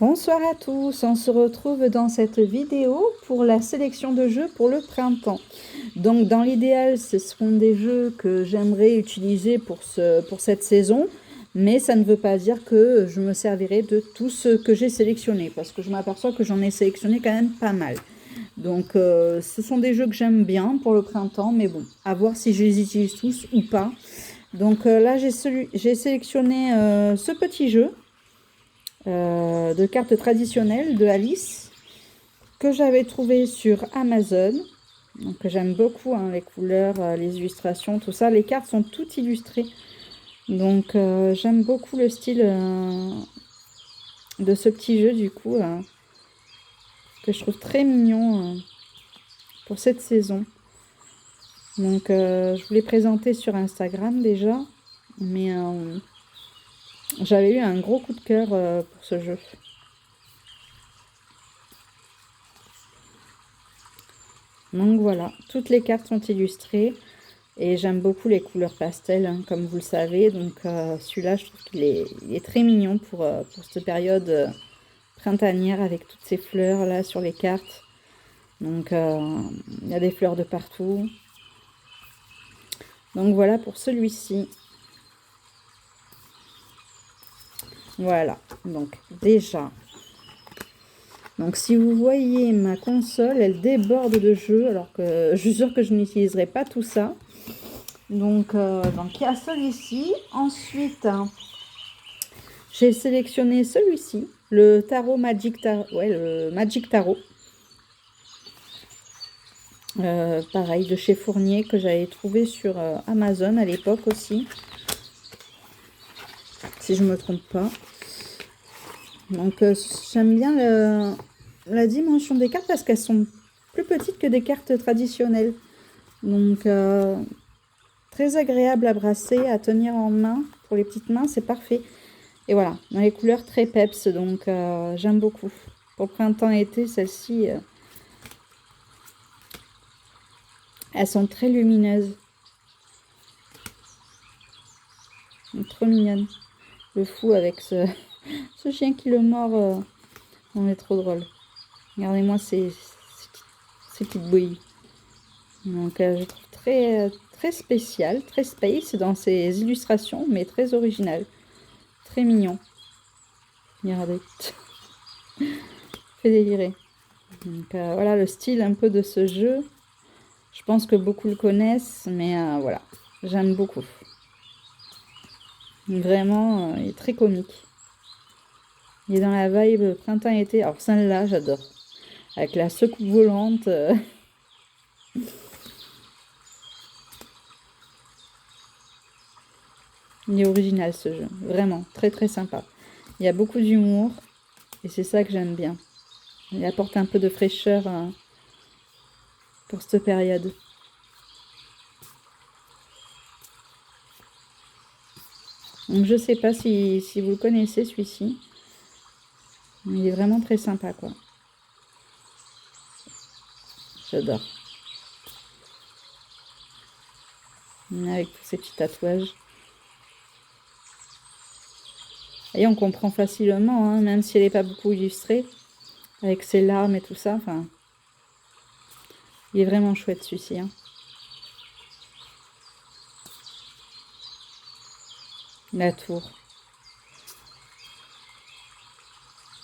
Bonsoir à tous, on se retrouve dans cette vidéo pour la sélection de jeux pour le printemps. Donc dans l'idéal, ce seront des jeux que j'aimerais utiliser pour cette saison, mais ça ne veut pas dire que je me servirai de tout ce que j'ai sélectionné, parce que je m'aperçois que j'en ai sélectionné quand même pas mal. Donc ce sont des jeux que j'aime bien pour le printemps, mais bon, à voir si je les utilise tous ou pas. Donc là j'ai sélectionné ce petit jeu de cartes traditionnelles de Alice que j'avais trouvé sur Amazon. Donc j'aime beaucoup hein, les couleurs, les illustrations, tout ça. Les cartes sont toutes illustrées. Donc j'aime beaucoup le style de ce petit jeu du coup, que je trouve très mignon pour cette saison. Donc je vous l'ai présenté sur Instagram déjà, mais j'avais eu un gros coup de cœur pour ce jeu. Donc voilà, toutes les cartes sont illustrées et j'aime beaucoup les couleurs pastel, hein, comme vous le savez. Donc celui-là, je trouve qu'il est très mignon pour cette période printanière avec toutes ces fleurs là sur les cartes. Donc il y a des fleurs de partout. Donc voilà pour celui-ci. Voilà, donc déjà. Donc si vous voyez ma console, elle déborde de jeux, alors que je suis sûre que je n'utiliserai pas tout ça. Donc il y a celui-ci. Ensuite, j'ai sélectionné celui-ci, le Tarot Magic Tarot. Ouais, le Magic Tarot. Pareil, de chez Fournier, que j'avais trouvé sur Amazon à l'époque aussi. Si je ne me trompe pas. Donc j'aime bien la dimension des cartes parce qu'elles sont plus petites que des cartes traditionnelles. Donc très agréable à brasser, à tenir en main. Pour les petites mains, c'est parfait. Et voilà, dans les couleurs très peps, donc j'aime beaucoup. Pour le printemps-été, celles-ci, elles sont très lumineuses. Trop mignonnes. Le fou avec ce chien qui le mord, on est trop drôle. Regardez-moi ces petites bouilles. Donc je trouve très spécial, très space dans ses illustrations, mais très original. Très mignon. Regardez. Fait délirer. Donc voilà le style un peu de ce jeu. Je pense que beaucoup le connaissent, mais voilà, j'aime beaucoup. Vraiment, il est très comique. Il est dans la vibe printemps-été. Alors celle-là, j'adore. Avec la secoupe volante. Il est original ce jeu. Vraiment, très sympa. Il y a beaucoup d'humour. Et c'est ça que j'aime bien. Il apporte un peu de fraîcheur pour cette période. Donc je sais pas si vous le connaissez celui-ci. Il est vraiment très sympa quoi. J'adore. Avec tous ces petits tatouages. Et on comprend facilement, hein, même si elle n'est pas beaucoup illustrée. Avec ses larmes et tout ça. Enfin, il est vraiment chouette celui-ci. Hein. La tour.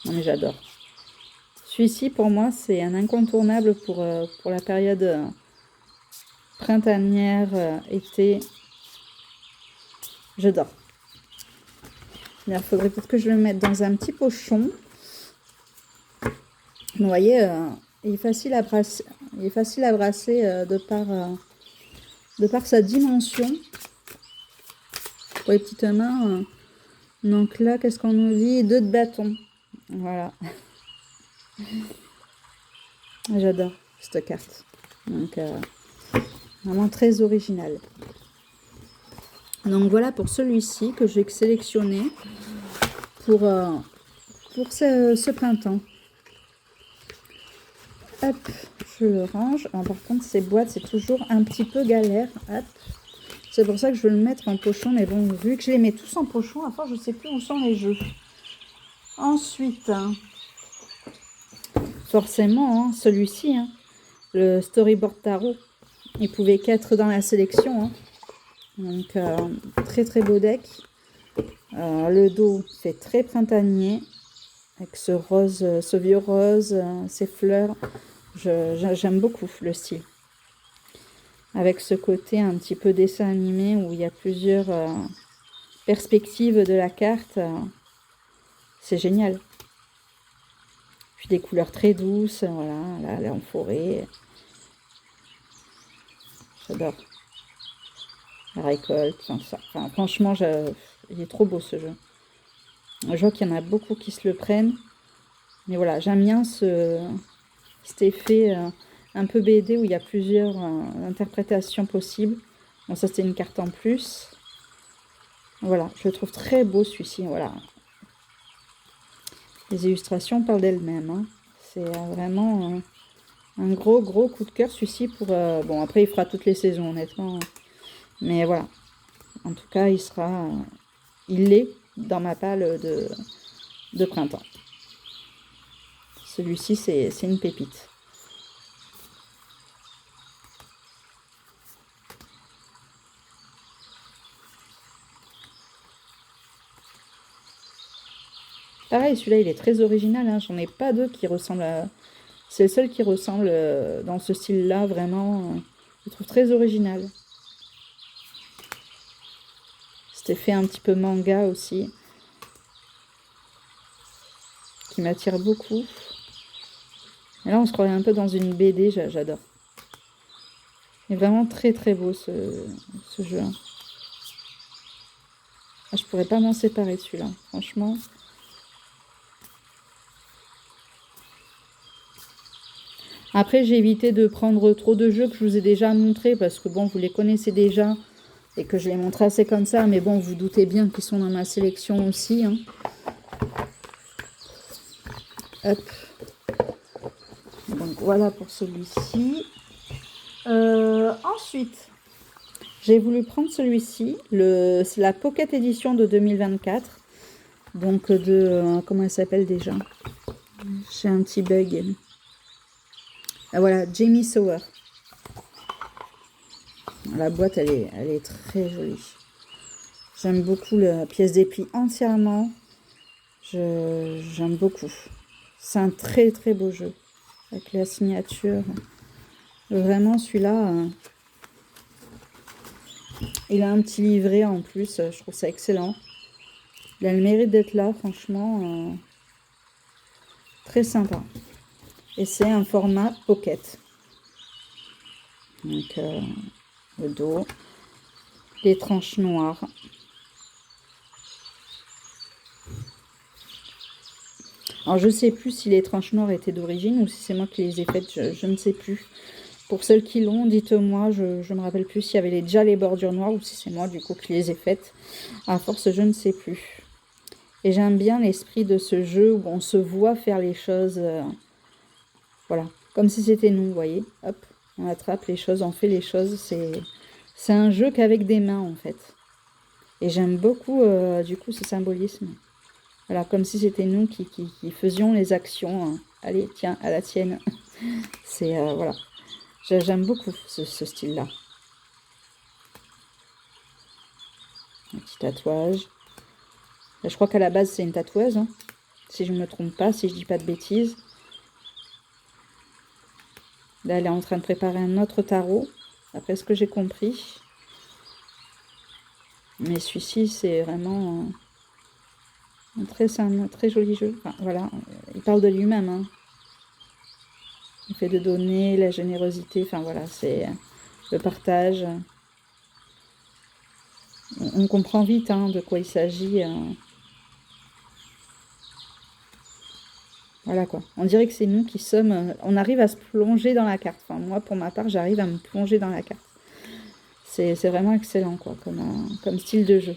Non mais j'adore. Celui-ci pour moi c'est un incontournable pour la période printanière, été. J'adore. Il faudrait peut-être que je le mette dans un petit pochon. Vous voyez, il est facile à brasser, de par sa dimension. Pour les petites mains. Donc là, qu'est-ce qu'on nous dit? 2 de bâton. Voilà. J'adore cette carte. Donc vraiment très original. Donc voilà pour celui-ci que j'ai sélectionné pour ce printemps. Hop, je le range. Alors, par contre, ces boîtes, c'est toujours un petit peu galère. Hop. C'est pour ça que je veux le mettre en pochon. Mais bon, vu que je les mets tous en pochon, à part, je sais plus où sont les jeux. Ensuite, forcément, hein, celui-ci, hein, le Storyboard Tarot, il pouvait qu'être dans la sélection. Hein. Donc, très très beau deck. Le dos fait très printanier, avec ce rose, ce vieux rose, ces fleurs. J'aime beaucoup le style. Avec ce côté un petit peu dessin animé où il y a plusieurs perspectives de la carte. C'est génial. Puis des couleurs très douces, voilà, là, elle est en forêt. J'adore. La récolte, enfin, franchement, il est trop beau ce jeu. Je vois qu'il y en a beaucoup qui se le prennent. Mais voilà, j'aime bien cet effet un peu BD où il y a plusieurs interprétations possibles. Bon, ça c'était une carte en plus. Voilà, je le trouve très beau celui-ci, voilà. Les illustrations parlent d'elles-mêmes. Hein. C'est vraiment un gros coup de cœur celui-ci pour... bon, après il fera toutes les saisons, honnêtement. Mais voilà. En tout cas, il est dans ma palle de printemps. Celui-ci, c'est une pépite. Pareil, celui-là, il est très original. Hein. J'en ai pas deux qui ressemblent à... C'est le seul qui ressemble dans ce style-là, vraiment. Je le trouve très original. Cet effet un petit peu manga aussi. Qui m'attire beaucoup. Et là, on se croirait un peu dans une BD. J'adore. Il est vraiment très très beau ce jeu. Hein. Ah, je pourrais pas m'en séparer de celui-là. Franchement... Après, j'ai évité de prendre trop de jeux que je vous ai déjà montrés parce que bon, vous les connaissez déjà et que je les montre assez comme ça. Mais bon, vous doutez bien qu'ils sont dans ma sélection aussi. Hein. Hop. Donc voilà pour celui-ci. Ensuite, j'ai voulu prendre celui-ci. C'est la Pocket Edition de 2024. Donc comment elle s'appelle déjà? J'ai un petit bug. Ah, voilà, Jamie Sauer. La boîte, elle est très jolie. J'aime beaucoup la pièce d'épi entièrement. J'aime beaucoup. C'est un très très beau jeu. Avec la signature. Vraiment, celui-là, il a un petit livret en plus. Je trouve ça excellent. Il a le mérite d'être là, franchement. Très sympa. Et c'est un format pocket. Donc, le dos. Les tranches noires. Alors, je ne sais plus si les tranches noires étaient d'origine ou si c'est moi qui les ai faites. Je ne sais plus. Pour ceux qui l'ont, dites-moi. Je ne me rappelle plus s'il y avait déjà les bordures noires ou si c'est moi, du coup, qui les ai faites. À force, je ne sais plus. Et j'aime bien l'esprit de ce jeu où on se voit faire les choses... voilà. Comme si c'était nous, vous voyez. Hop, on attrape les choses, on fait les choses. C'est un jeu qu'avec des mains, en fait. Et j'aime beaucoup, du coup, ce symbolisme. Voilà, comme si c'était nous qui faisions les actions. Hein. Allez, tiens, à la tienne. C'est, voilà. J'aime beaucoup ce style-là. Un petit tatouage. Là, je crois qu'à la base, c'est une tatoueuse. Hein, si je ne me trompe pas, si je dis pas de bêtises. Là, elle est en train de préparer un autre tarot, d'après ce que j'ai compris. Mais celui-ci, c'est vraiment un très joli jeu. Enfin, voilà, il parle de lui-même. Hein. Le fait de donner, la générosité, enfin voilà, c'est le partage. On comprend vite hein, de quoi il s'agit. Voilà quoi. On dirait que c'est nous qui sommes... on arrive à se plonger dans la carte. Enfin, moi, pour ma part, j'arrive à me plonger dans la carte. C'est vraiment excellent, quoi, comme style de jeu.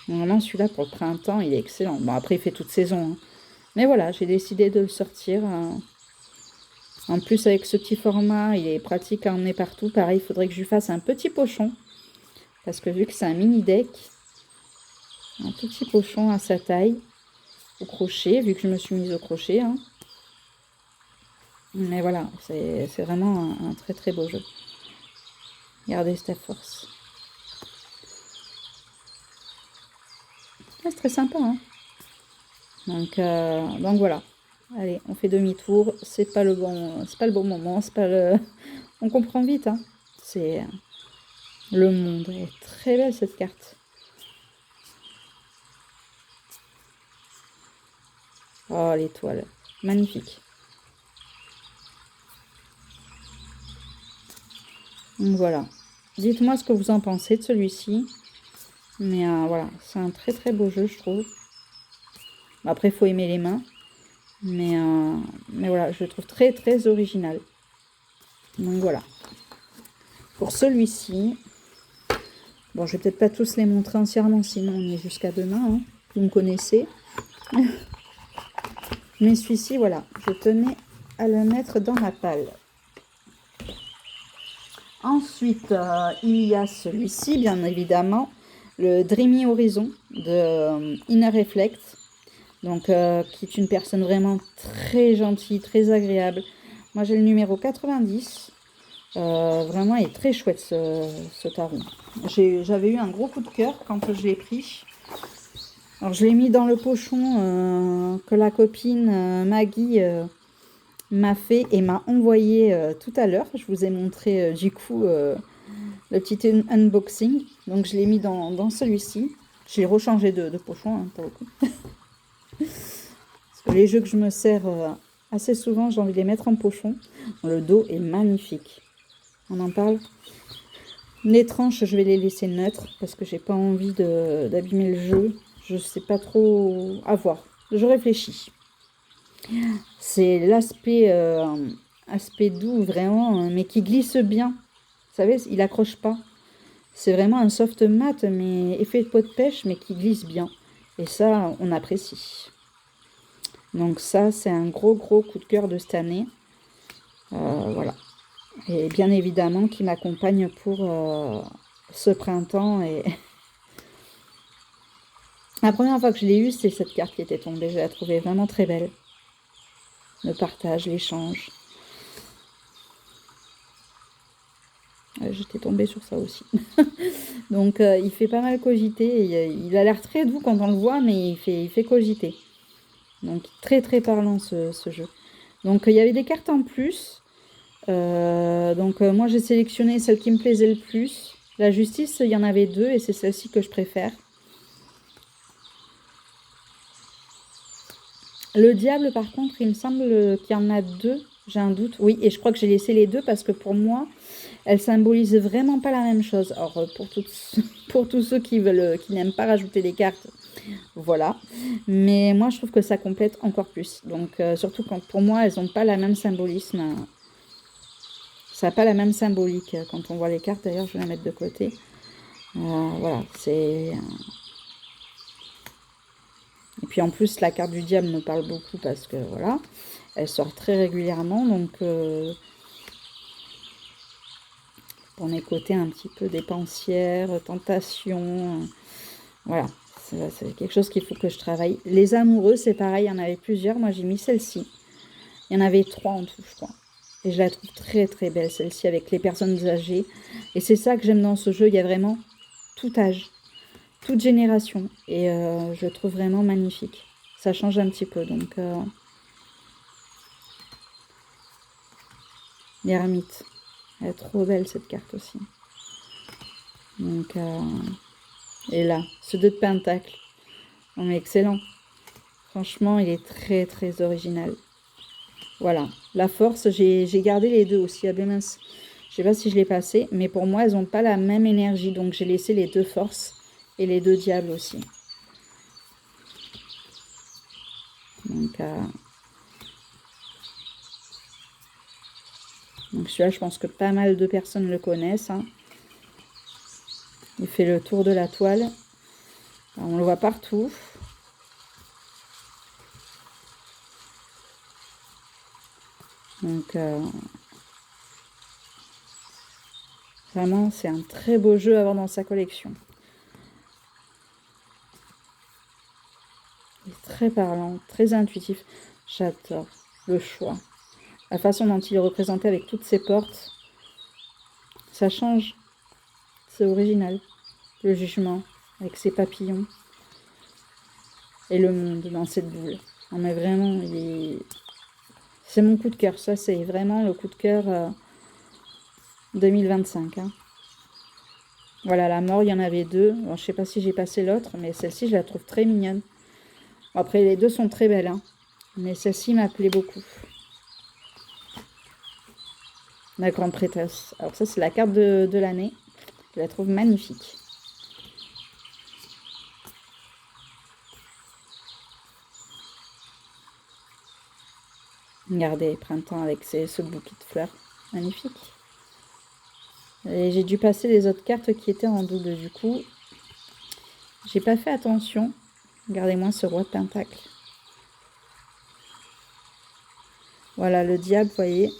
Vraiment, celui-là, pour le printemps, il est excellent. Bon, après, il fait toute saison. Hein. Mais voilà, j'ai décidé de le sortir. En plus, avec ce petit format, il est pratique à emmener partout. Pareil, il faudrait que je lui fasse un petit pochon. Parce que vu que c'est un mini deck, un tout petit pochon à sa taille, au crochet, vu que je me suis mise au crochet. Hein. Mais voilà, c'est vraiment un très très beau jeu. Regardez cette force. Ah, c'est très sympa. Hein. Donc voilà. Allez, on fait demi-tour. C'est pas le bon moment. C'est pas le. On comprend vite. Hein. C'est le monde. Elle est très belle cette carte. Oh, l'étoile. Magnifique. Donc voilà. Dites-moi ce que vous en pensez de celui-ci. Mais voilà, c'est un très très beau jeu, je trouve. Après, il faut aimer les mains. Mais voilà, je le trouve très très original. Donc voilà. Pour celui-ci, bon, je vais peut-être pas tous les montrer entièrement, sinon on est jusqu'à demain. Hein. Vous me connaissez. Mais celui-ci, voilà, je tenais à le mettre dans ma palle. Ensuite, il y a celui-ci, bien évidemment, le Dreamy Horizon de Inner Reflect. Donc, qui est une personne vraiment très gentille, très agréable. Moi, j'ai le numéro 90. Vraiment, il est très chouette ce tarot. J'avais eu un gros coup de cœur quand je l'ai pris. Alors, je l'ai mis dans le pochon que la copine Maggie m'a fait et m'a envoyé tout à l'heure. Je vous ai montré du coup le petit unboxing. Donc, je l'ai mis dans celui-ci. Je l'ai rechangé de pochon hein, pour le coup. Parce que les jeux que je me sers assez souvent, j'ai envie de les mettre en pochon. Le dos est magnifique. On en parle. Les tranches, je vais les laisser neutres parce que j'ai pas envie d'abîmer le jeu. Je sais pas trop à voir. Je réfléchis. C'est l'aspect aspect doux vraiment, mais qui glisse bien. Vous savez, il accroche pas. C'est vraiment un soft mat, mais effet de peau de pêche, mais qui glisse bien. Et ça, on apprécie. Donc ça, c'est un gros coup de cœur de cette année. Voilà. Et bien évidemment, qui m'accompagne pour ce printemps. Et la première fois que je l'ai eue, c'est cette carte qui était tombée. Je la trouvais vraiment très belle. Le partage, l'échange. J'étais tombée sur ça aussi. Donc, il fait pas mal cogiter. Il a l'air très doux quand on le voit, mais il fait cogiter. Donc, très très parlant ce jeu. Donc, il y avait des cartes en plus. Moi, j'ai sélectionné celle qui me plaisait le plus. La justice, il y en avait 2 et c'est celle-ci que je préfère. Le diable, par contre, il me semble qu'il y en a 2. J'ai un doute. Oui, et je crois que j'ai laissé les 2 parce que pour moi, elles symbolisent vraiment pas la même chose. Alors, pour tous ceux qui n'aiment pas rajouter des cartes, voilà. Mais moi, je trouve que ça complète encore plus. Donc, surtout quand pour moi, elles n'ont pas la même symbolisme. Ça n'a pas la même symbolique quand on voit les cartes. D'ailleurs, je vais la mettre de côté. Voilà, c'est... Et puis en plus, la carte du diable me parle beaucoup parce que, voilà, elle sort très régulièrement. Donc, pour mes côtés un petit peu dépensière, tentation, voilà. C'est quelque chose qu'il faut que je travaille. Les amoureux, c'est pareil, il y en avait plusieurs. Moi, j'ai mis celle-ci. Il y en avait 3 en tout, je crois. Et je la trouve très très belle, celle-ci, avec les personnes âgées. Et c'est ça que j'aime dans ce jeu. Il y a vraiment tout âge, toute génération. Et je le trouve vraiment magnifique. Ça change un petit peu. Donc, l'ermite. Elle est trop belle, cette carte aussi. Donc, et là, ce 2 de pentacle. Non, mais excellent. Franchement, il est très très original. Voilà, la force, j'ai gardé les 2 aussi. Ah ben mince, je sais pas si je l'ai passé, mais pour moi, elles n'ont pas la même énergie. Donc, j'ai laissé les 2 forces et les 2 diables aussi. Donc celui-là, je pense que pas mal de personnes le connaissent. Hein. Il fait le tour de la toile. Alors, on le voit partout. Donc, vraiment, c'est un très beau jeu à avoir dans sa collection. Il est très parlant, très intuitif. J'adore le choix. La façon dont il est représenté avec toutes ses portes, ça change. C'est original. Le jugement, avec ses papillons. Et le monde dans cette boule. Non mais vraiment, c'est mon coup de cœur. Ça, c'est vraiment le coup de cœur 2025. Hein. Voilà, la mort, il y en avait deux. Bon, je sais pas si j'ai passé l'autre, mais celle-ci, je la trouve très mignonne. Bon, après, les deux sont très belles, hein, mais celle-ci m'appelait beaucoup. La grande prêtresse. Alors ça, c'est la carte de l'année. Je la trouve magnifique. Regardez, printemps avec ce bouquet de fleurs. Magnifique. Et j'ai dû passer les autres cartes qui étaient en double. Du coup, j'ai pas fait attention. Regardez-moi ce roi de pentacle. Voilà, le diable, vous voyez.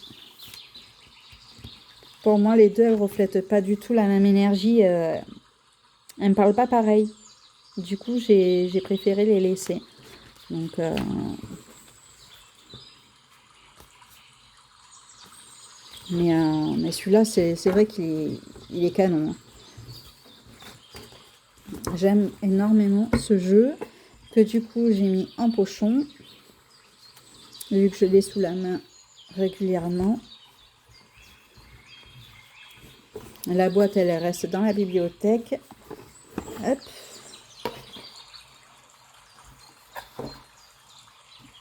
Pour moi, les deux, elles ne reflètent pas du tout la même énergie. Elles ne me parlent pas pareil. Du coup, j'ai préféré les laisser. Donc, mais celui-là, c'est vrai qu'il est canon. J'aime énormément ce jeu, que du coup, j'ai mis en pochon, vu que je l'ai sous la main régulièrement. La boîte, elle reste dans la bibliothèque. Hop.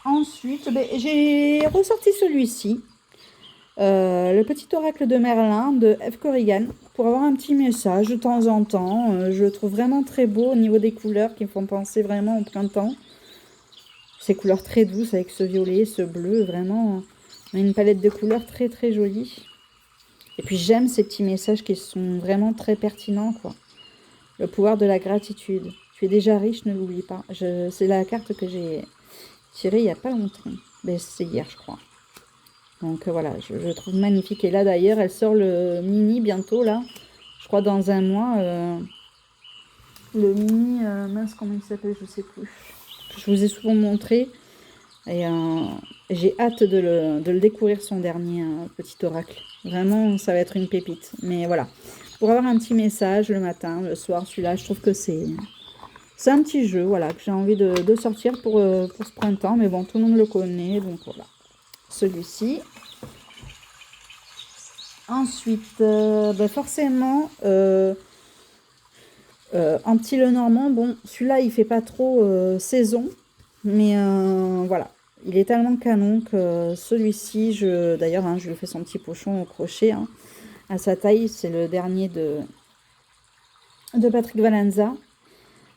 Ensuite, j'ai ressorti celui-ci. Le petit oracle de Merlin de F. Corrigan, pour avoir un petit message de temps en temps. Je le trouve vraiment très beau au niveau des couleurs qui me font penser vraiment au printemps. Ces couleurs très douces avec ce violet, ce bleu, vraiment une palette de couleurs très très jolie. Et puis j'aime ces petits messages qui sont vraiment très pertinents, quoi. Le pouvoir de la gratitude. Tu es déjà riche, ne l'oublie pas. C'est la carte que j'ai tirée il n'y a pas longtemps. Mais c'est hier, je crois. Donc voilà, je trouve magnifique. Et là d'ailleurs, elle sort le mini bientôt, là. Je crois dans un mois. Le mini, mince, comment il s'appelle, je sais plus. Je vous ai souvent montré. Et j'ai hâte de le découvrir, son dernier petit oracle. Vraiment, ça va être une pépite. Mais voilà, pour avoir un petit message le matin, le soir, celui-là, je trouve que c'est un petit jeu, voilà, que j'ai envie de sortir pour ce printemps. Mais bon, tout le monde le connaît, donc voilà. Celui-ci. Ensuite, forcément, un petit Lenormand. Bon, celui-là, il fait pas trop saison. Mais voilà. Il est tellement canon que celui-ci, d'ailleurs, hein, je lui fais son petit pochon au crochet. Hein, à sa taille, c'est le dernier de Patrick Valenza.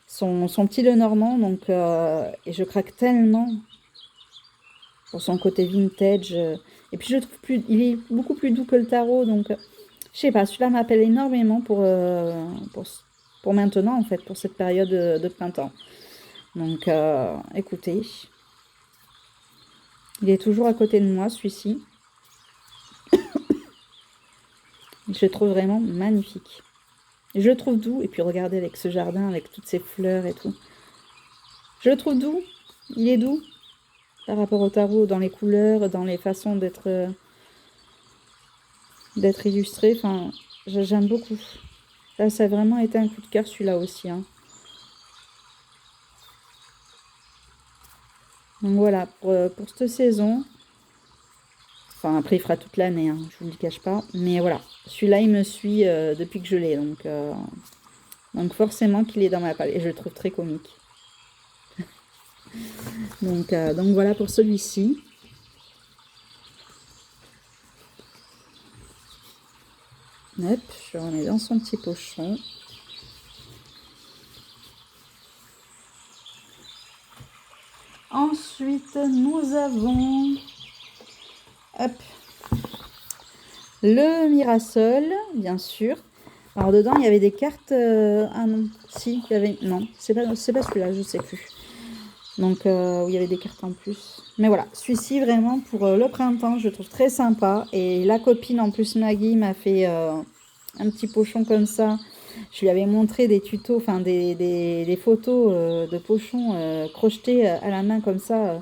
Son petit Lenormand. Donc, et je craque tellement pour son côté vintage. Et puis, je trouve il est beaucoup plus doux que le tarot. Donc, je sais pas, celui-là m'appelle énormément pour maintenant, en fait, pour cette période de printemps. Donc, écoutez... Il est toujours à côté de moi, celui-ci. Je le trouve vraiment magnifique. Et je le trouve doux. Et puis regardez avec ce jardin, avec toutes ces fleurs et tout. Je le trouve doux. Il est doux par rapport au tarot, dans les couleurs, dans les façons d'être illustré. Enfin, j'aime beaucoup. Là, ça a vraiment été un coup de cœur, celui-là aussi. Hein. Donc voilà, pour cette saison... Enfin, après, il fera toute l'année, hein, je vous le cache pas. Mais voilà, celui-là, il me suit depuis que je l'ai. Donc forcément qu'il est dans ma palette. Et je le trouve très comique. donc voilà pour celui-ci. Hop, je le remets dans son petit pochon. Ensuite, nous avons... Hop. Le Mirasol, bien sûr. Alors, dedans, il y avait des cartes... ah non, si, il y avait... Non, c'est pas celui-là, je sais plus. Donc, où il y avait des cartes en plus. Mais voilà, celui-ci, vraiment, pour le printemps, je le trouve très sympa. Et la copine, en plus, Maggie, m'a fait un petit pochon comme ça. Je lui avais montré des tutos, enfin, des photos de pochons crochetés à la main comme ça,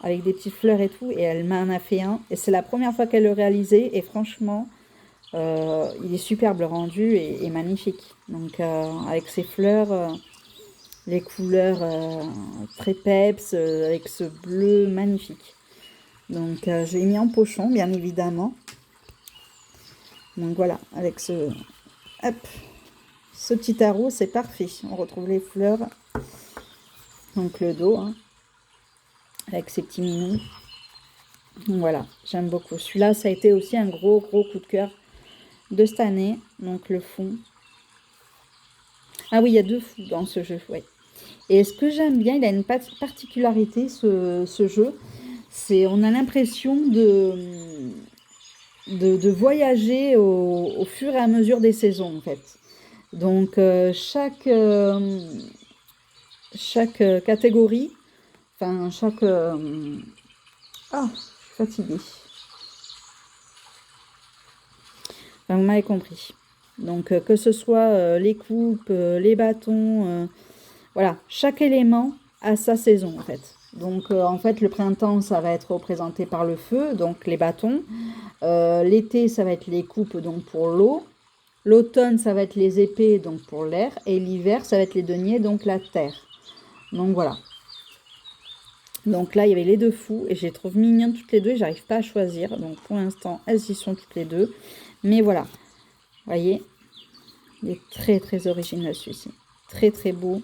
avec des petites fleurs et tout. Et elle m'en a fait un. Et c'est la première fois qu'elle le réalisait. Et franchement, il est superbe le rendu et magnifique. Donc, avec ses fleurs... les couleurs très peps, avec ce bleu magnifique. Donc j'ai mis en pochon, bien évidemment. Donc voilà, avec hop, ce petit tarot, c'est parfait. On retrouve les fleurs, donc le dos, hein, avec ces petits minous. Donc voilà, j'aime beaucoup. Celui-là, ça a été aussi un gros coup de cœur de cette année. Donc le fond. Ah oui, il y a 2 fous dans ce jeu, ouais. Et ce que j'aime bien, il a une particularité, ce jeu, c'est on a l'impression de voyager au fur et à mesure des saisons, en fait. Donc, chaque catégorie, enfin, ah, je suis fatiguée. Enfin, vous m'avez compris. Donc, que ce soit les coupes, les bâtons, voilà, chaque élément a sa saison, en fait. Donc, en fait, le printemps, ça va être représenté par le feu, donc les bâtons. L'été, ça va être les coupes, donc pour l'eau. L'automne, ça va être les épées, donc pour l'air. Et l'hiver, ça va être les deniers, donc la terre. Donc voilà. Donc là, il y avait les 2 fous et je les trouve mignonnes toutes les deux. J'arrive pas à choisir. Donc pour l'instant, elles y sont toutes les deux. Mais voilà. Vous voyez, il est très original celui-ci. Très beau.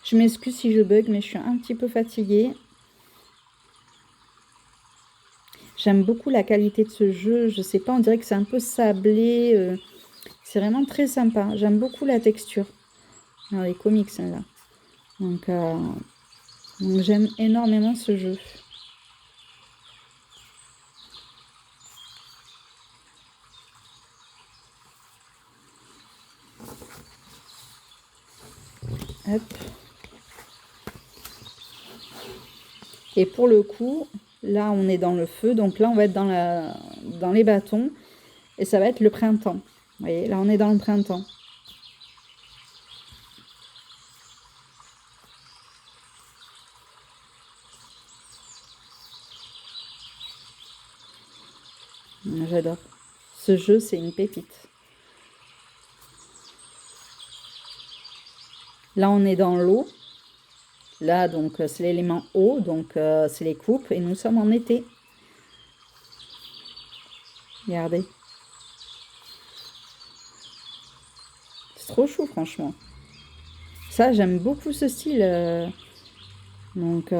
Je m'excuse si je bug, mais je suis un petit peu fatiguée. J'aime beaucoup la qualité de ce jeu. Je sais pas, on dirait que c'est un peu sablé. C'est vraiment très sympa. J'aime beaucoup la texture. Alors, les comics, là. Donc j'aime énormément ce jeu. Hop. Et pour le coup, là, on est dans le feu. Donc là, on va être dans les bâtons. Et ça va être le printemps. Vous voyez, là, on est dans le printemps. J'adore. Ce jeu, c'est une pépite. Là, on est dans l'eau. Là, donc, c'est l'élément eau. Donc, c'est les coupes. Et nous sommes en été. Regardez. C'est trop chou, franchement. Ça, j'aime beaucoup ce style. Donc,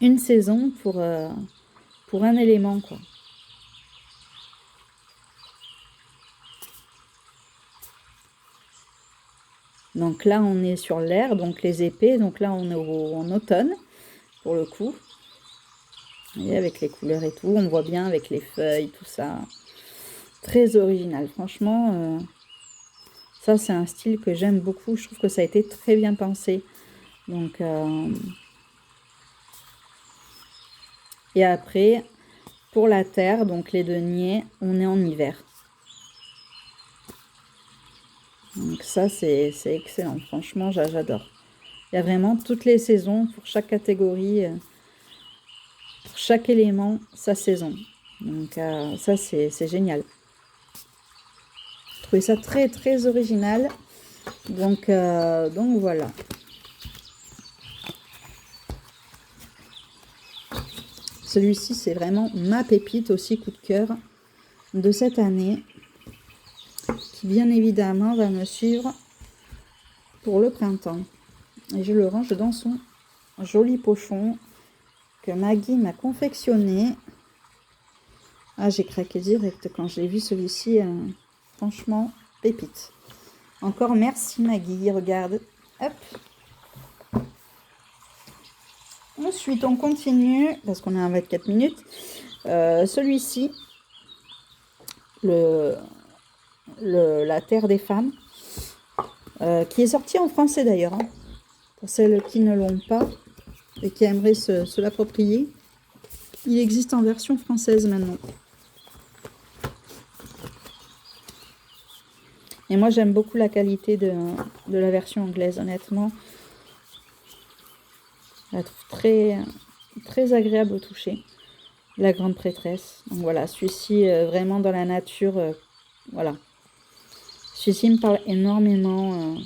une saison pour un élément, quoi. Donc là, on est sur l'air, donc les épées. Donc là, on est en automne, pour le coup. Et avec les couleurs et tout, on voit bien avec les feuilles, tout ça. Très original, franchement. Ça, c'est un style que j'aime beaucoup. Je trouve que ça a été très bien pensé. Donc, et après, pour la terre, donc les deniers, on est en hiver. Donc ça, c'est excellent. Franchement, j'adore. Il y a vraiment toutes les saisons pour chaque catégorie, pour chaque élément, sa saison. Donc ça, c'est génial. Je trouvais ça très original. Donc voilà. Celui-ci, c'est vraiment ma pépite aussi, coup de cœur de cette année. Qui, bien évidemment, va me suivre pour le printemps. Et je le range dans son joli pochon que Maggie m'a confectionné. Ah, j'ai craqué direct quand j'ai vu celui-ci. Franchement, pépite. Encore merci Maggie, regarde. Hop. Ensuite, on continue, parce qu'on est à 24 minutes. Celui-ci, La Terre des femmes, qui est sorti en français d'ailleurs, hein, pour celles qui ne l'ont pas et qui aimeraient se l'approprier. Il existe en version française maintenant. Et moi, j'aime beaucoup la qualité de la version anglaise, honnêtement. Je la trouve très, très agréable au toucher. La grande prêtresse. Donc voilà, celui-ci, vraiment dans la nature, voilà. Celui-ci me parle énormément.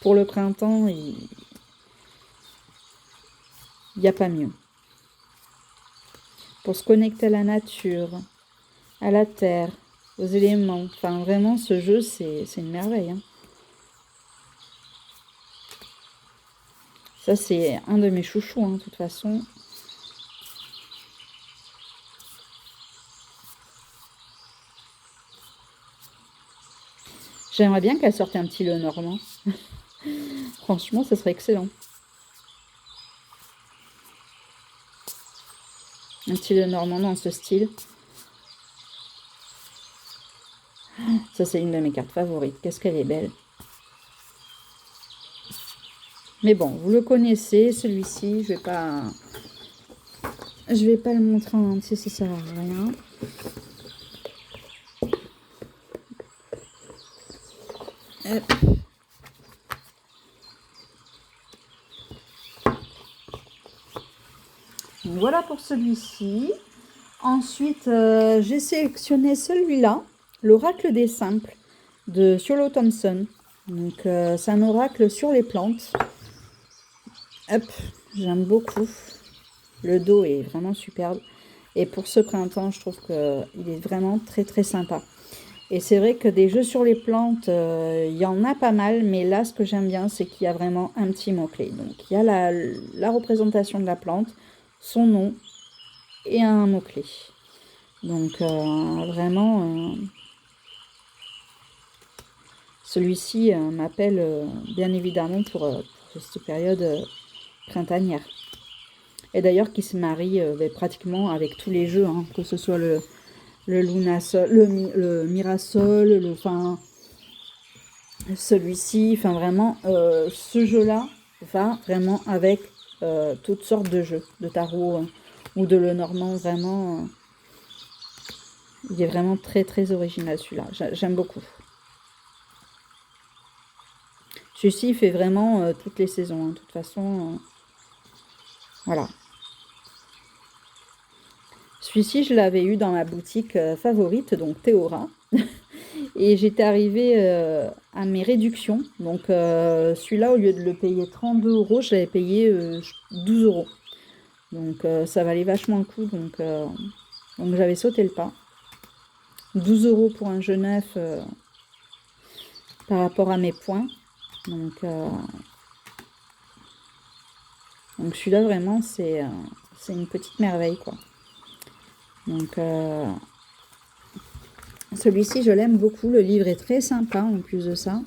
Pour le printemps, il n'y a pas mieux. Pour se connecter à la nature, à la terre, aux éléments. Enfin, vraiment, ce jeu, c'est une merveille. Hein. Ça, c'est un de mes chouchous, hein, de toute façon. J'aimerais bien qu'elle sorte un petit Lenormand. Franchement, ce serait excellent. Un petit Lenormand dans ce style. Ça, c'est une de mes cartes favorites. Qu'est-ce qu'elle est belle. Mais bon, vous le connaissez, celui-ci. Je vais pas le montrer en entier, ça sert à rien. Hop. Voilà pour celui-ci. Ensuite, j'ai sélectionné celui-là, l'oracle des simples de Siolo Thompson. Donc, c'est un oracle sur les plantes. Hop, j'aime beaucoup. Le dos est vraiment superbe. Et pour ce printemps, je trouve qu'il est vraiment très très sympa. Et c'est vrai que des jeux sur les plantes, il y en a pas mal. Mais là, ce que j'aime bien, c'est qu'il y a vraiment un petit mot-clé. Donc, il y a la représentation de la plante, son nom et un mot-clé. Donc, vraiment, celui-ci m'appelle bien évidemment pour cette période printanière. Et d'ailleurs, qui se marie pratiquement avec tous les jeux, hein, que ce soit le Lunasol, le Mirasol, enfin, celui-ci, enfin vraiment, ce jeu-là va vraiment avec toutes sortes de jeux, de tarot ou de Lenormand, vraiment. Il est vraiment très très original celui-là, j'aime beaucoup. Celui-ci fait vraiment toutes les saisons, hein. De toute façon, voilà. Celui-ci, je l'avais eu dans ma boutique favorite, donc Théora. Et j'étais arrivée à mes réductions. Donc celui-là, au lieu de le payer 32 €, je l'avais payé 12 €. Donc ça valait vachement le coup. Donc j'avais sauté le pas. 12 € pour un jeu neuf par rapport à mes points. Donc celui-là, vraiment, c'est une petite merveille, quoi. Donc, celui-ci, je l'aime beaucoup. Le livre est très sympa, en plus de ça.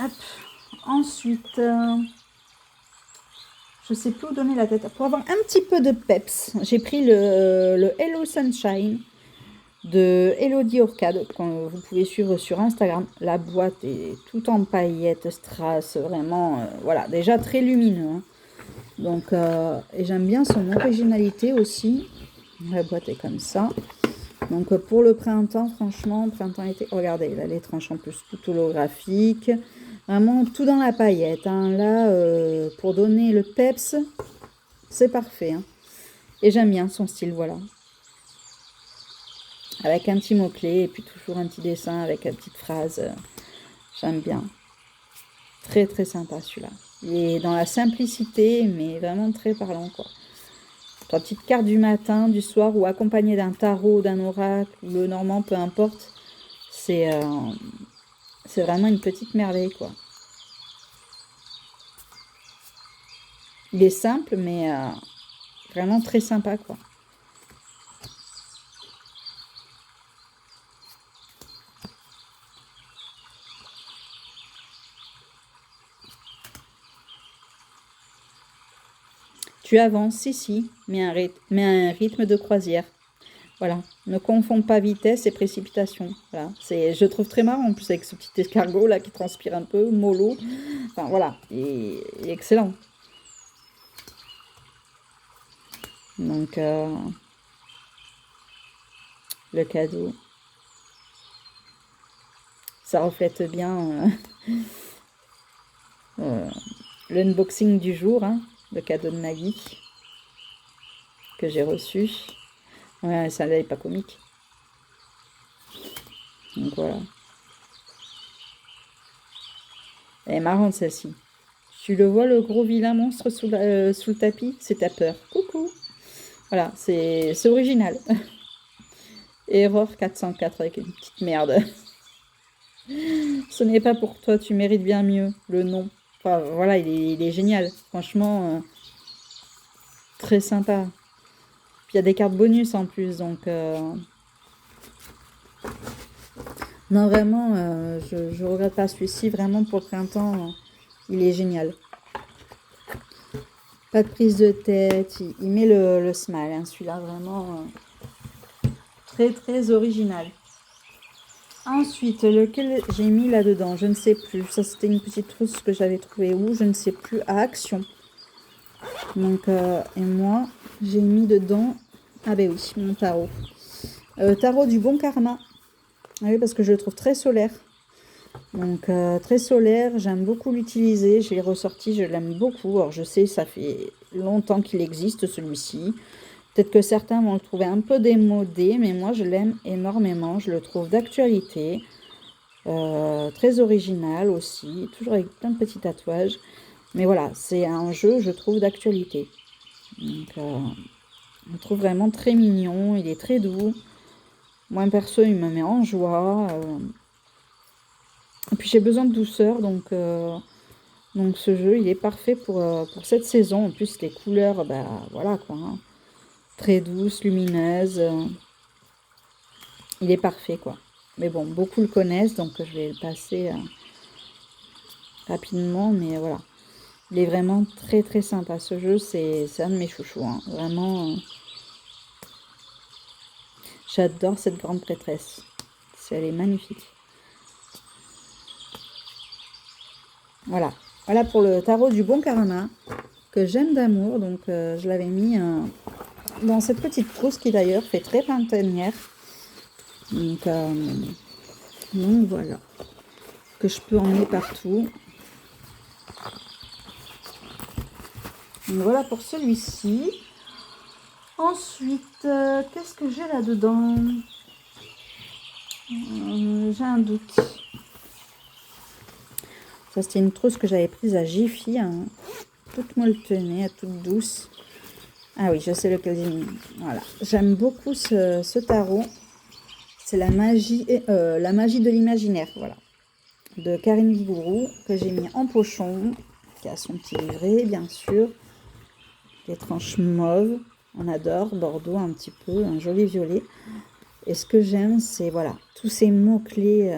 Hop. Ensuite, je sais plus où donner la tête. Pour avoir un petit peu de peps, j'ai pris le Hello Sunshine de Elodie Orcade, que vous pouvez suivre sur Instagram. La boîte est tout en paillettes, strass, vraiment, voilà, déjà très lumineux. Hein. Donc, et j'aime bien son originalité aussi. La boîte est comme ça. Donc, pour le printemps, franchement, printemps-été, regardez, là, les tranches en plus, tout holographique. Vraiment, tout dans la paillette. Hein. Là, pour donner le peps, c'est parfait. Hein. Et j'aime bien son style, voilà. Avec un petit mot-clé et puis toujours un petit dessin avec une petite phrase. J'aime bien. Très, très sympa, celui-là. Il est dans la simplicité, mais vraiment très parlant, quoi. Ta petite carte du matin, du soir, ou accompagnée d'un tarot, d'un oracle, ou le normand, peu importe. C'est vraiment une petite merveille, quoi. Il est simple, mais vraiment très sympa, quoi. Tu avances, si, mais un rythme de croisière. Voilà, ne confonds pas vitesse et précipitation. Voilà, je trouve très marrant en plus avec ce petit escargot là qui transpire un peu, mollo. Enfin voilà, il est excellent. Donc le cadeau, ça reflète bien l'unboxing du jour, hein, le cadeau de Maggie que j'ai reçu. Ouais, ça là est pas comique. Donc voilà. Elle est marrante celle-ci. Tu le vois, le gros vilain monstre sous le tapis, c'est ta peur. Coucou. Voilà, c'est original. Error 404 avec une petite merde. Ce n'est pas pour toi, tu mérites bien mieux. Le nom. Enfin, voilà, il est génial. Franchement, très sympa. Puis il y a des cartes bonus en plus, donc... Non, vraiment, je regrette pas celui-ci. Vraiment, pour le printemps, il est génial. Pas de prise de tête. Il met le smile, hein, celui-là, vraiment très, très original. Ensuite, lequel j'ai mis là-dedans, je ne sais plus. Ça, c'était une petite trousse que j'avais trouvée où, je ne sais plus, à Action. Donc, et moi, j'ai mis dedans... Ah ben oui, mon tarot. Tarot du bon karma. Ah oui, parce que je le trouve très solaire. Donc, très solaire, j'aime beaucoup l'utiliser. Je l'ai ressorti, je l'aime beaucoup. Alors, je sais, ça fait longtemps qu'il existe, celui-ci. Peut-être que certains vont le trouver un peu démodé, mais moi, je l'aime énormément. Je le trouve d'actualité. Très original aussi, toujours avec plein de petits tatouages. Mais voilà, c'est un jeu, je trouve, d'actualité. Donc, je le trouve vraiment très mignon, il est très doux. Moi, perso, il me met en joie. Et puis, j'ai besoin de douceur, donc ce jeu, il est parfait pour cette saison. En plus, les couleurs, bah, voilà, quoi. Hein. Très douces, lumineuses. Il est parfait, quoi. Mais bon, beaucoup le connaissent, donc je vais le passer rapidement, mais voilà. Il est vraiment très très sympa. Ce jeu, c'est un de mes chouchous. Hein. Vraiment, j'adore cette grande prêtresse. Elle est magnifique. Voilà. Voilà pour le tarot du bon karma, que j'aime d'amour. Donc, je l'avais mis dans cette petite trousse qui d'ailleurs fait très printanière. Donc voilà. Que je peux emmener partout. Donc, voilà pour celui-ci. Ensuite, qu'est-ce que j'ai là-dedans? J'ai un doute. Ça, c'était une trousse que j'avais prise à Jiffy, hein, toute molletonnée, toute douce. Ah oui, je sais lequel j'ai mis. Voilà. J'aime beaucoup ce tarot. C'est la magie de l'imaginaire, voilà. De Karine Vigourou, que j'ai mis en pochon, qui a son petit livret, bien sûr. Des tranches mauves, on adore, bordeaux un petit peu, un joli violet. Et ce que j'aime, c'est, voilà, tous ces mots-clés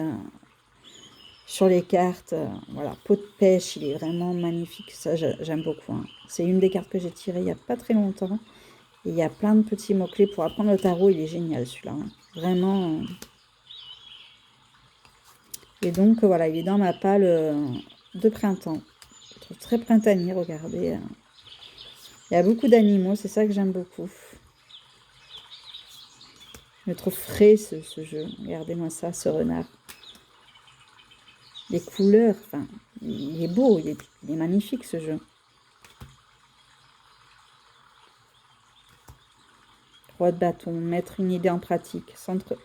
sur les cartes. Voilà, peau de pêche, il est vraiment magnifique. Ça, j'aime beaucoup. Hein. C'est une des cartes que j'ai tirées il n'y a pas très longtemps. Et il y a plein de petits mots-clés pour apprendre le tarot. Il est génial, celui-là. Hein. Vraiment. Et donc, voilà, il est dans ma palle de printemps. Je trouve très printanier, regardez. Il y a beaucoup d'animaux, c'est ça que j'aime beaucoup. Je le trouve frais, ce jeu. Regardez-moi ça, ce renard. Les couleurs, enfin, il est beau, il est magnifique, ce jeu. 3 de bâton, mettre une idée en pratique, centre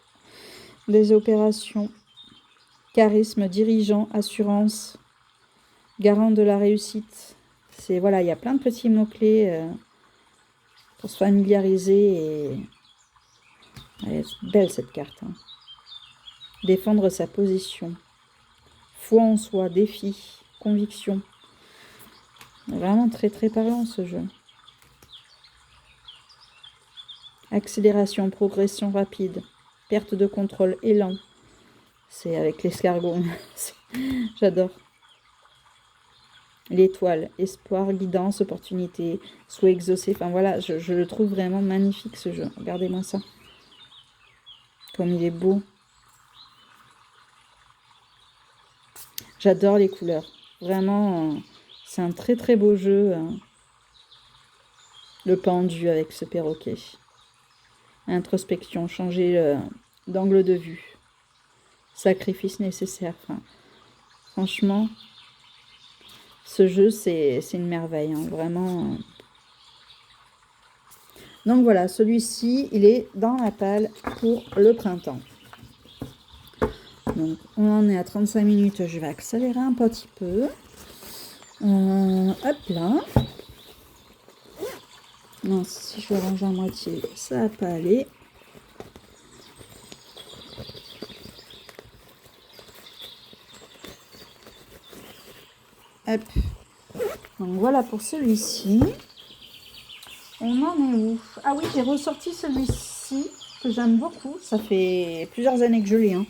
des opérations, charisme, dirigeant, assurance, garant de la réussite. C'est voilà, il y a plein de petits mots-clés pour se familiariser et elle est belle cette carte. Hein. Défendre sa position. Foi en soi, défi, conviction. Vraiment très très parlant ce jeu. Accélération, progression rapide, perte de contrôle, élan. C'est avec l'escargot. J'adore. L'étoile, espoir, guidance, opportunité, souhait exaucé. Enfin voilà, je le trouve vraiment magnifique ce jeu. Regardez-moi ça. comme il est beau. J'adore les couleurs. Vraiment, c'est un très très beau jeu. Le pendu avec ce perroquet. Introspection, changer d'angle de vue. Sacrifice nécessaire. Enfin, franchement, ce jeu, c'est une merveille. Hein, vraiment. Donc voilà, celui-ci, il est dans la palle pour le printemps. Donc, on en est à 35 minutes. Je vais accélérer un petit peu. Hop là. Non, si je le range à moitié, ça va pas aller. Hop. Donc voilà pour celui-ci. On en est où? Ah oui, j'ai ressorti celui-ci que j'aime beaucoup. Ça fait plusieurs années que je l'ai. Hein.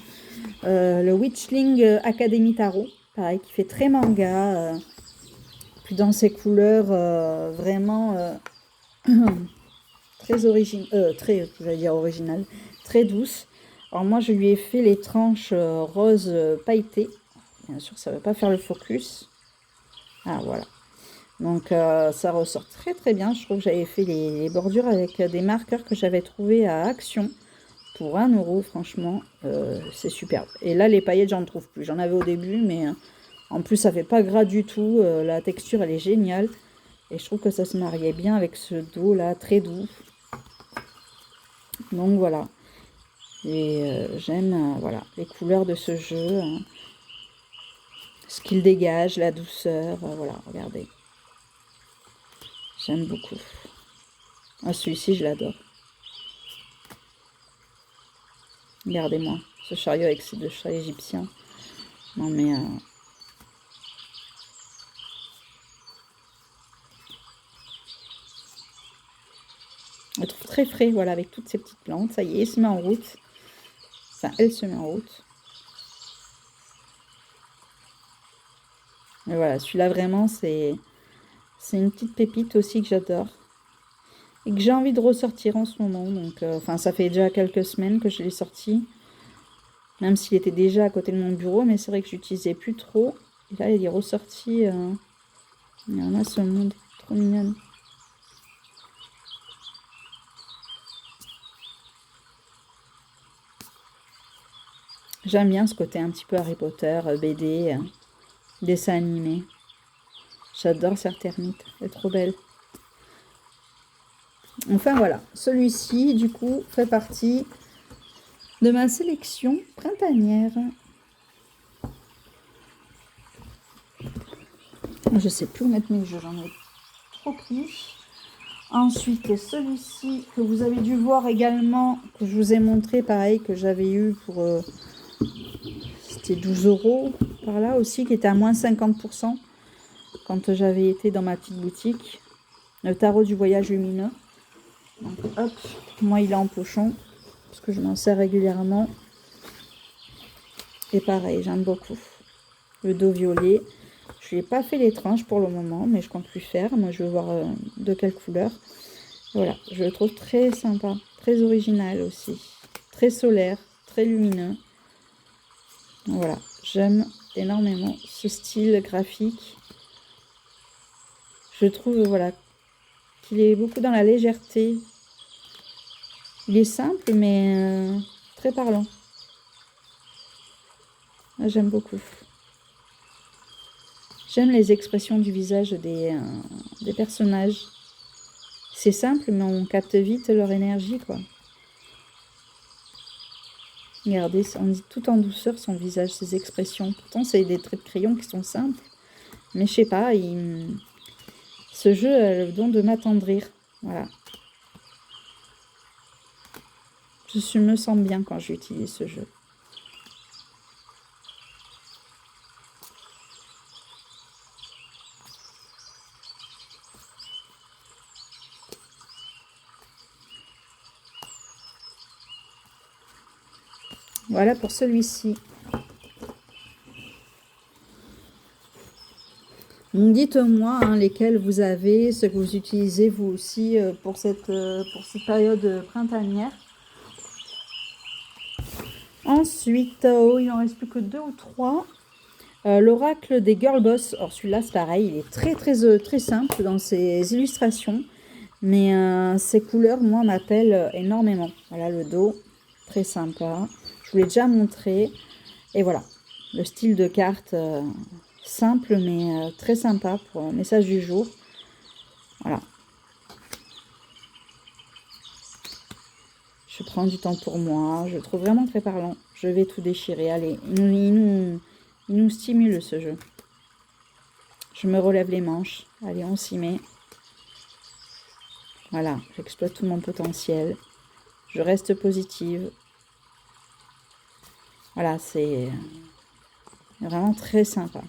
Le Witchling Academy Tarot. Pareil, qui fait très manga. Puis dans ses couleurs vraiment très originales. Très douces. Alors moi, je lui ai fait les tranches rose pailletées. Bien sûr, ça ne va pas faire le focus. Ah, voilà. Donc, ça ressort très très bien. Je trouve que j'avais fait les bordures avec des marqueurs que j'avais trouvés à Action pour 1 €. Franchement, c'est superbe. Et là, les paillettes, j'en trouve plus. J'en avais au début, mais en plus, ça fait pas gras du tout. La texture, elle est géniale. Et je trouve que ça se mariait bien avec ce dos là, très doux. Donc, voilà. Et j'aime voilà, les couleurs de ce jeu. Hein. Ce qu'il dégage, la douceur. Voilà, regardez. J'aime beaucoup. Ah, celui-ci, je l'adore. Regardez-moi, ce chariot avec ces 2 chats égyptiens. Non, mais... je le trouve très frais, voilà, avec toutes ces petites plantes. Ça y est, il se met en route. Enfin, elle se met en route. Et voilà, celui-là, vraiment, c'est une petite pépite aussi que j'adore. Et que j'ai envie de ressortir en ce moment. Donc, enfin, ça fait déjà quelques semaines que je l'ai sorti. Même s'il était déjà à côté de mon bureau. Mais c'est vrai que je l'utilisais plus trop. Et là, il est ressorti. Il y en a ce monde. Trop mignonne. J'aime bien ce côté un petit peu Harry Potter, BD, dessin animé. J'adore cette termite. Elle est trop belle. Enfin voilà, celui-ci, du coup, fait partie de ma sélection printanière. Je sais plus où mettre mes jeux, j'en ai trop pris. Ensuite, celui-ci que vous avez dû voir également, que je vous ai montré, pareil, que j'avais eu pour... c'était 12 € par là aussi, qui était à moins 50% quand j'avais été dans ma petite boutique. Le tarot du voyage lumineux. Donc hop, moi il est en pochon, parce que je m'en sers régulièrement. Et pareil, j'aime beaucoup. Le dos violet. Je n'ai pas fait les tranches pour le moment, mais je compte lui faire. Moi, je veux voir de quelle couleur. Voilà, je le trouve très sympa, très original aussi. Très solaire, très lumineux. Voilà, j'aime énormément ce style graphique. Je trouve, voilà, qu'il est beaucoup dans la légèreté. Il est simple, mais très parlant. J'aime beaucoup. J'aime les expressions du visage des personnages. C'est simple, mais on capte vite leur énergie, quoi. Regardez, on dit tout en douceur son visage, ses expressions. Pourtant, c'est des traits de crayon qui sont simples. Mais je sais pas, ce jeu a le don de m'attendrir. Voilà. Je me sens bien quand j'utilise ce jeu. Voilà pour celui-ci. Dites-moi lesquels vous avez, ce que vous utilisez vous aussi pour cette période printanière. Ensuite, il en reste plus que 2 ou 3. L'oracle des Girl Boss. Alors celui-là, c'est pareil, il est très simple dans ses illustrations. Mais ces couleurs, moi, m'appellent énormément. Voilà le dos, très sympa. Je vous l'ai déjà montré. Et voilà, le style de carte simple, mais très sympa pour un message du jour. Voilà. Je prends du temps pour moi. Je le trouve vraiment très parlant. Je vais tout déchirer. Allez, il nous stimule ce jeu. Je me relève les manches. Allez, on s'y met. Voilà, j'exploite tout mon potentiel. Je reste positive. Voilà, c'est vraiment très sympa.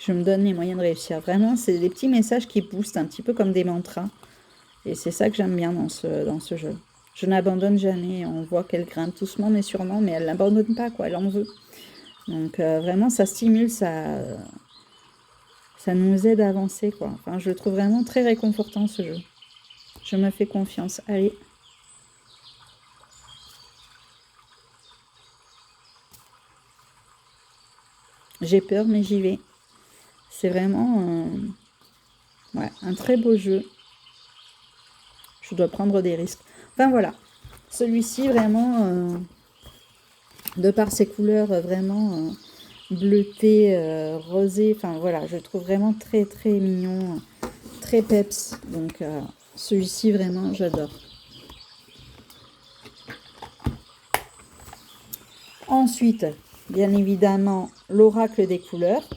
Je me donne les moyens de réussir. Vraiment, c'est des petits messages qui boostent un petit peu comme des mantras. Et c'est ça que j'aime bien dans ce jeu. Je n'abandonne jamais. On voit qu'elle grimpe doucement mais sûrement, mais elle n'abandonne pas, quoi. Elle en veut. Donc vraiment, ça stimule, ça nous aide à avancer, quoi. Enfin, je le trouve vraiment très réconfortant, ce jeu. Je me fais confiance. Allez. J'ai peur, mais j'y vais. C'est vraiment ouais, un très beau jeu. Je dois prendre des risques. Enfin, voilà. Celui-ci, vraiment, de par ses couleurs vraiment bleutées, rosées, enfin, voilà, je le trouve vraiment très, très mignon, très peps. Donc, celui-ci, vraiment, j'adore. Ensuite, bien évidemment, l'oracle des couleurs.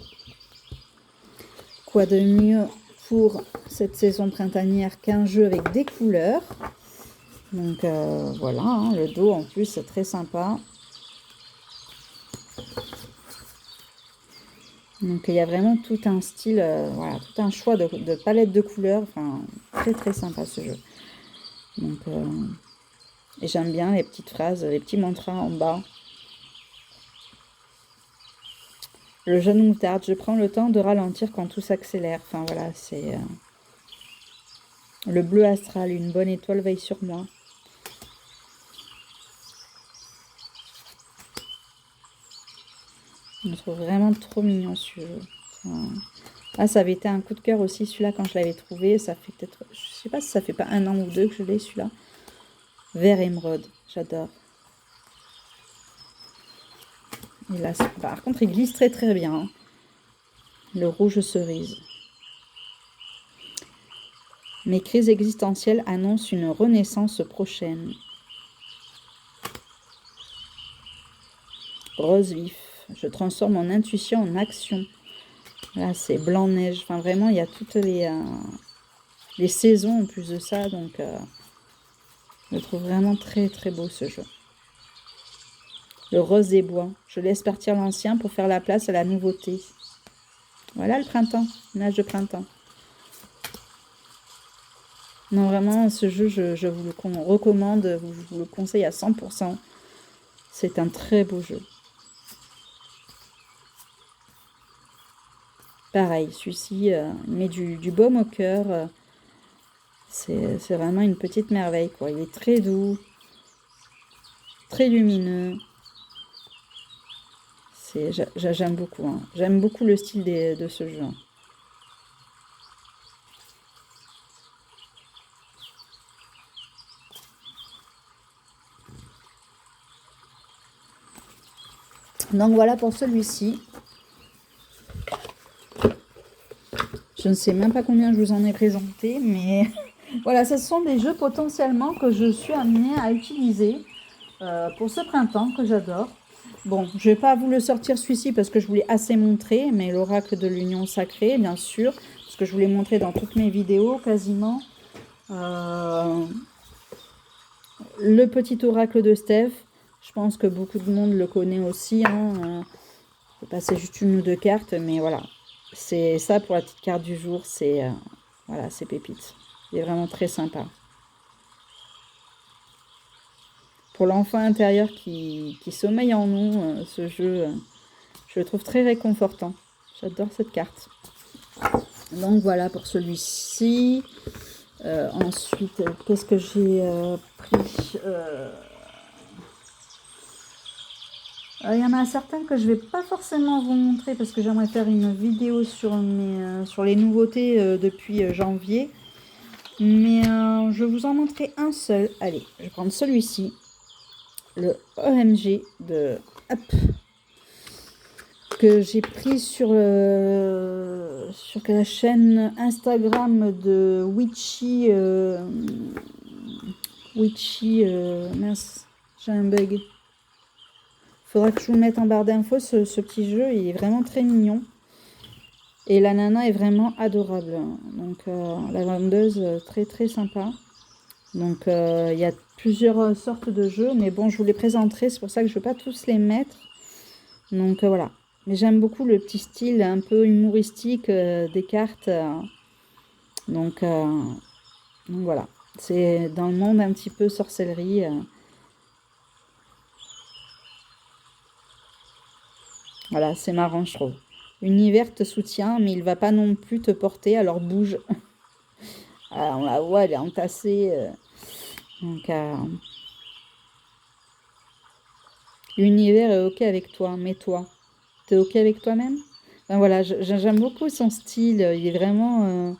Quoi de mieux pour cette saison printanière qu'un jeu avec des couleurs. Donc voilà, hein, le dos en plus c'est très sympa. Donc il y a vraiment tout un style, voilà, tout un choix de palette de couleurs. Enfin, très sympa ce jeu. Donc, et j'aime bien les petites phrases, les petits mantras en bas. Le jeune moutarde, je prends le temps de ralentir quand tout s'accélère. Enfin voilà, c'est le bleu astral, une bonne étoile veille sur moi. Je le trouve vraiment trop mignon ce jeu. Ah, ça avait été un coup de cœur aussi celui-là quand je l'avais trouvé. Ça fait peut-être, je sais pas si ça fait pas 1 an ou 2 que je l'ai celui-là. Vert émeraude, j'adore. Et là, par contre, il glisse très bien. Hein. Le rouge cerise. Mes crises existentielles annoncent une renaissance prochaine. Rose vif. Je transforme mon intuition en action. Là, c'est blanc-neige. Enfin, vraiment, il y a toutes les saisons en plus de ça. Donc, je trouve vraiment très beau ce jeu. Le rose des bois. Je laisse partir l'ancien pour faire la place à la nouveauté. Voilà le printemps, l'âge de printemps. Non, vraiment, ce jeu, je vous le recommande, je vous le conseille à 100%. C'est un très beau jeu. Pareil, celui-ci met du baume au cœur. C'est vraiment une petite merveille, quoi. Il est très doux, très lumineux. J'aime beaucoup. Hein. J'aime beaucoup le style de ce jeu. Hein. Donc voilà pour celui-ci. Je ne sais même pas combien je vous en ai présenté, mais voilà, ce sont des jeux potentiellement que je suis amenée à utiliser pour ce printemps que j'adore. Bon, je ne vais pas vous le sortir celui-ci parce que je vous l'ai assez montré, mais l'oracle de l'union sacrée, bien sûr, parce que je vous l'ai montré dans toutes mes vidéos quasiment. Le petit oracle de Steph, je pense que beaucoup de monde le connaît aussi. Hein. Je vais passer juste 1 ou 2 cartes, mais voilà. C'est ça pour la petite carte du jour, c'est voilà, c'est pépite. Il est vraiment très sympa. pour l'enfant intérieur qui sommeille en nous, ce jeu, je le trouve très réconfortant. J'adore cette carte. Donc voilà pour celui-ci. Ensuite, qu'est-ce que j'ai pris il y en a certains que je vais pas forcément vous montrer parce que j'aimerais faire une vidéo sur les nouveautés depuis janvier. Mais je vais vous en montrer un seul. Allez, je vais prendre celui-ci. Le OMG de... Hop, que j'ai pris sur la chaîne Instagram de Witchy. Mince, j'ai un bug. Faudra que je vous le mette en barre d'infos, ce petit jeu, il est vraiment très mignon. Et la nana est vraiment adorable. Donc la vendeuse, très très sympa. Donc il y a plusieurs sortes de jeux, mais bon, je vous les présenterai, c'est pour ça que je ne vais pas tous les mettre. Donc voilà. Mais j'aime beaucoup le petit style un peu humoristique des cartes. Donc voilà. C'est dans le monde un petit peu sorcellerie. Voilà, c'est marrant, je trouve. L'univers te soutient, mais il va pas non plus te porter, alors bouge. Ah, on la voit, elle est entassée. Donc, l'univers est OK avec toi, mais toi, t'es OK avec toi-même? Ben voilà, j'aime beaucoup son style, il est vraiment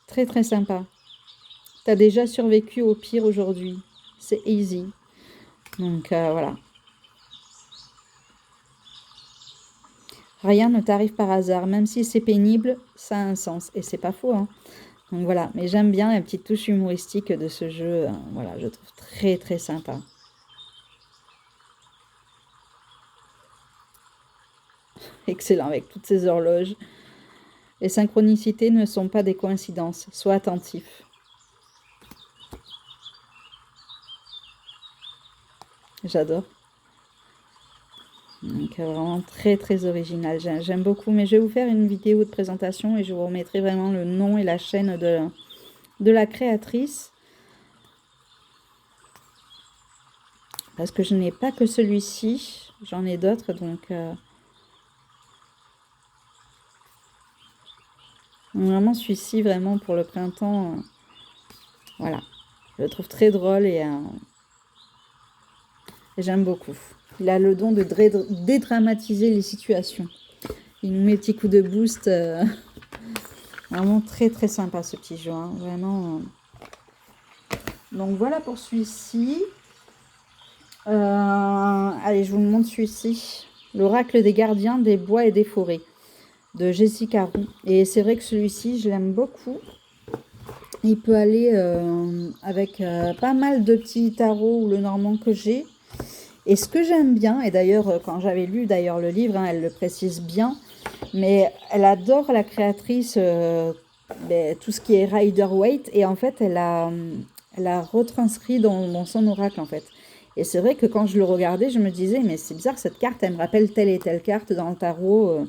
très très sympa. T'as déjà survécu au pire aujourd'hui, c'est easy. Donc voilà. Rien ne t'arrive par hasard, même si c'est pénible, ça a un sens. Et c'est pas faux, hein. Donc voilà, mais j'aime bien la petite touche humoristique de ce jeu. Voilà, je trouve très très sympa. Excellent avec toutes ces horloges. Les synchronicités ne sont pas des coïncidences. Sois attentif. J'adore. Donc vraiment très très original. J'aime beaucoup. Mais je vais vous faire une vidéo de présentation et je vous remettrai vraiment le nom et la chaîne de la créatrice. Parce que je n'ai pas que celui-ci. J'en ai d'autres. Donc vraiment celui-ci, vraiment pour le printemps. Voilà. Je le trouve très drôle et j'aime beaucoup. Il a le don de dédramatiser les situations. Il nous met un petit coup de boost. Vraiment très très sympa ce petit jeu. Hein. Vraiment. Donc voilà pour celui-ci. Allez, je vous montre celui-ci. L'oracle des gardiens des bois et des forêts de Jessica Roux. Et c'est vrai que celui-ci, je l'aime beaucoup. Il peut aller avec pas mal de petits tarots ou le normand que j'ai. Et ce que j'aime bien, et d'ailleurs, quand j'avais lu d'ailleurs le livre, hein, elle le précise bien, mais elle adore la créatrice, tout ce qui est Rider-Waite, et en fait, elle a retranscrit dans son oracle, en fait. Et c'est vrai que quand je le regardais, je me disais, mais c'est bizarre, cette carte, elle me rappelle telle et telle carte dans le tarot.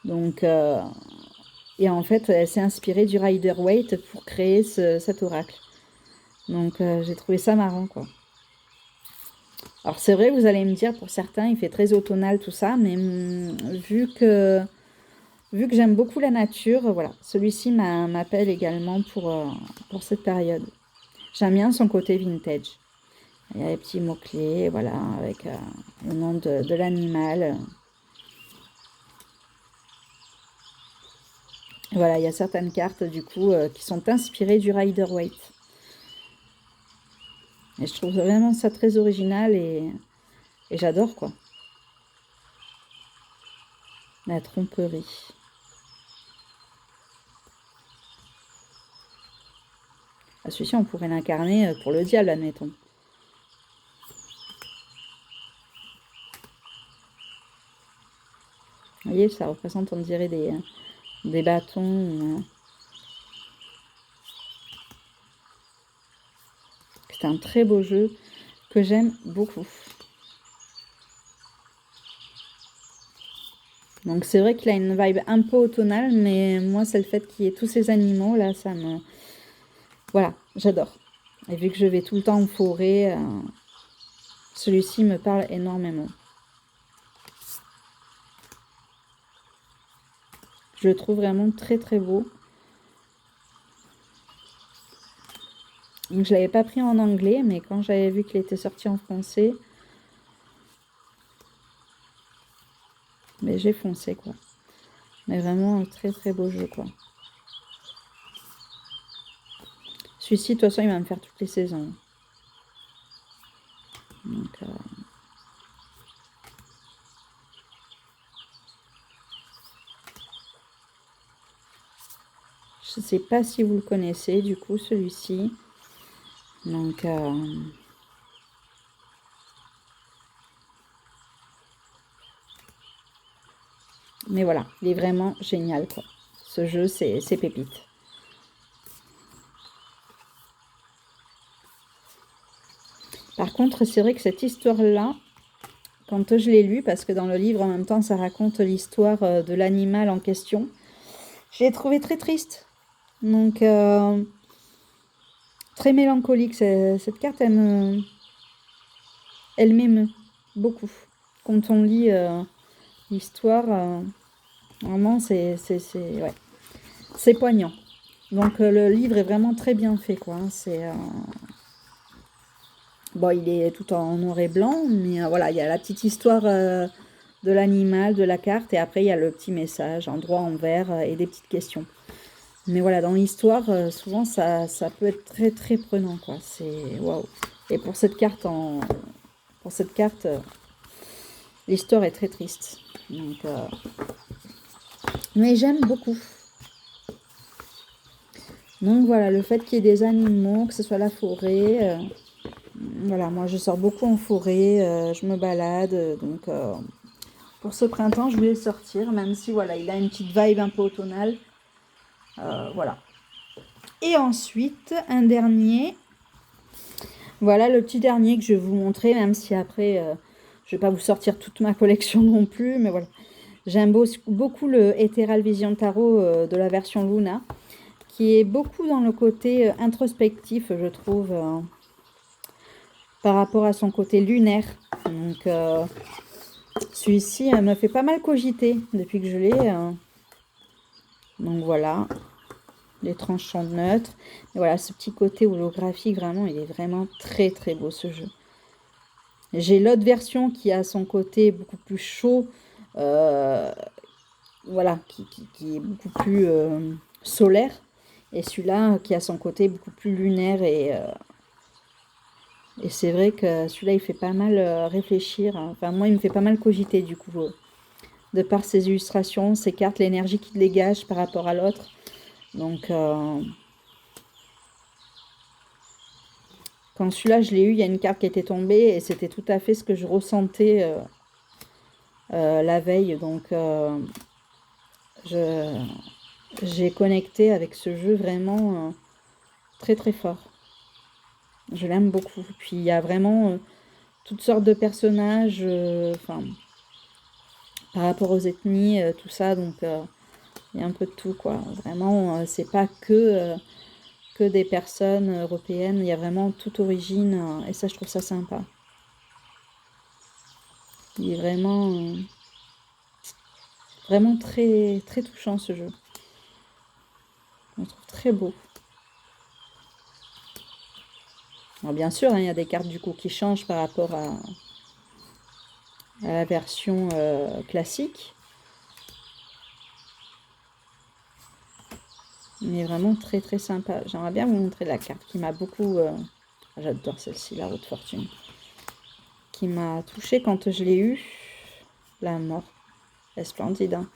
Donc, et en fait, elle s'est inspirée du Rider-Waite pour créer cet oracle. Donc, j'ai trouvé ça marrant, quoi. Alors c'est vrai, vous allez me dire, pour certains, il fait très automnal tout ça, mais vu que j'aime beaucoup la nature, voilà, celui-ci m'appelle également pour cette période. J'aime bien son côté vintage. Il y a les petits mots-clés, voilà, avec le nom de l'animal. Voilà, il y a certaines cartes, du coup, qui sont inspirées du Rider-Waite. Et je trouve vraiment ça très original et j'adore, quoi. La tromperie. Ah, celui-ci, on pourrait l'incarner pour le diable, admettons. Vous voyez, ça représente, on dirait, des bâtons. C'est un très beau jeu que j'aime beaucoup. Donc c'est vrai qu'il a une vibe un peu automnale, mais moi c'est le fait qu'il y ait tous ces animaux là, ça me... Voilà, j'adore. Et vu que je vais tout le temps en forêt, Celui-ci me parle énormément. Je le trouve vraiment très très beau. Donc, je ne l'avais pas pris en anglais, mais quand j'avais vu qu'il était sorti en français, mais j'ai foncé quoi. Mais vraiment un très très beau jeu quoi. Celui-ci, de toute façon, il va me faire toutes les saisons. Donc, je ne sais pas si vous le connaissez, du coup, celui-ci. Donc, mais voilà, il est vraiment génial, quoi. Ce jeu, c'est pépite. Par contre, c'est vrai que cette histoire-là, quand je l'ai lue, parce que dans le livre, en même temps, ça raconte l'histoire de l'animal en question, je l'ai trouvé très triste. Donc, très mélancolique. Cette carte, elle m'émeut beaucoup. Quand on lit l'histoire, vraiment, ouais, c'est poignant. Donc, le livre est vraiment très bien fait, quoi. Bon, il est tout en noir et blanc, mais voilà, il y a la petite histoire de l'animal, de la carte, et après, il y a le petit message en droit, en vert, et des petites questions. Mais voilà, dans l'histoire, souvent, ça peut être très, très prenant, quoi. C'est waouh. Et pour cette carte, l'histoire est très triste. Donc, mais j'aime beaucoup. Donc voilà, le fait qu'il y ait des animaux, que ce soit la forêt, voilà, moi je sors beaucoup en forêt, je me balade, donc pour ce printemps je voulais le sortir, même si voilà, il a une petite vibe un peu automnale, voilà. Et ensuite, un dernier, voilà le petit dernier que je vais vous montrer, même si après, je vais pas vous sortir toute ma collection non plus, mais voilà. J'aime beaucoup le Ethereal Vision Tarot de la version Luna, qui est beaucoup dans le côté introspectif, je trouve, par rapport à son côté lunaire. Donc, celui-ci me fait pas mal cogiter depuis que je l'ai. Donc, voilà, les tranchants neutres. Et voilà, ce petit côté holographique, vraiment, il est vraiment très, très beau, ce jeu. J'ai l'autre version qui a son côté beaucoup plus chaud, voilà, qui est beaucoup plus solaire. Et celui-là qui a son côté beaucoup plus lunaire et c'est vrai que celui-là, il fait pas mal réfléchir. Enfin, moi, il me fait pas mal cogiter, du coup, de par ses illustrations, ses cartes, l'énergie qu'il dégage par rapport à l'autre. Donc, quand celui-là, je l'ai eu, il y a une carte qui était tombée et c'était tout à fait ce que je ressentais la veille. Donc, j'ai connecté avec ce jeu vraiment très, très fort. Je l'aime beaucoup. Puis, il y a vraiment toutes sortes de personnages, enfin, par rapport aux ethnies, tout ça, donc il y a un peu de tout, quoi. Vraiment, c'est pas que des personnes européennes, il y a vraiment toute origine, et ça, je trouve ça sympa. Il est vraiment très, très touchant, ce jeu. Je le trouve très beau. Alors, bien sûr, hein, il y a des cartes, du coup, qui changent par rapport à la version classique. Mais vraiment très très sympa. J'aimerais bien vous montrer la carte qui m'a beaucoup... j'adore celle-ci, la roue de fortune. Qui m'a touchée quand je l'ai eue. La mort. Elle est splendide. Hein.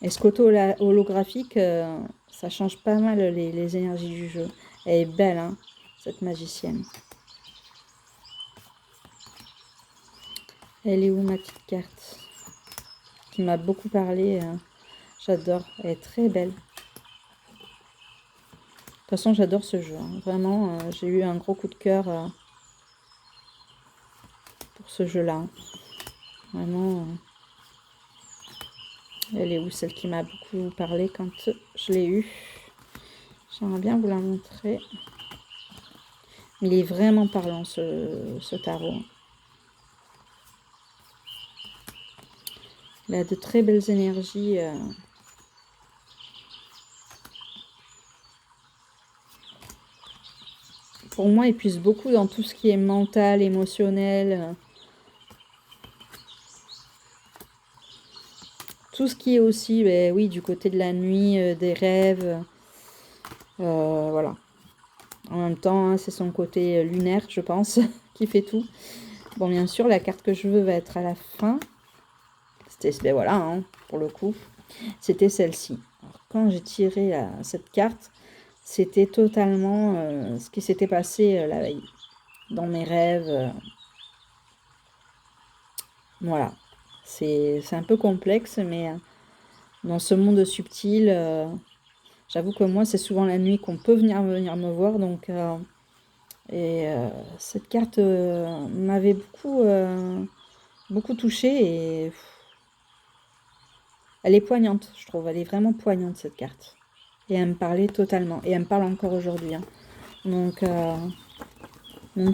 Et ce côté holographique, ça change pas mal les énergies du jeu. Elle est belle, hein, cette magicienne. Elle est où ma petite carte? Qui m'a beaucoup parlé. J'adore. Elle est très belle. De toute façon, j'adore ce jeu. Hein. Vraiment, j'ai eu un gros coup de cœur pour ce jeu-là. Hein. Vraiment, elle est où celle qui m'a beaucoup parlé quand je l'ai eu? J'aimerais bien vous la montrer. Il est vraiment parlant, ce tarot. Il a de très belles énergies. Pour moi, il puise beaucoup dans tout ce qui est mental, émotionnel. Tout ce qui est aussi, ben, oui, du côté de la nuit, des rêves. Voilà. En même temps, hein, c'est son côté lunaire, je pense, qui fait tout. Bon, bien sûr, la carte que je veux va être à la fin. C'était, ben voilà, hein, pour le coup, c'était celle-ci. Quand j'ai tiré cette carte, c'était totalement ce qui s'était passé la veille, dans mes rêves. Voilà. C'est un peu complexe, mais dans ce monde subtil, j'avoue que moi, c'est souvent la nuit qu'on peut venir me voir. Donc, cette carte m'avait beaucoup touchée et elle est poignante, je trouve. Elle est vraiment poignante, cette carte. Et elle me parlait totalement. Et elle me parle encore aujourd'hui, hein. Donc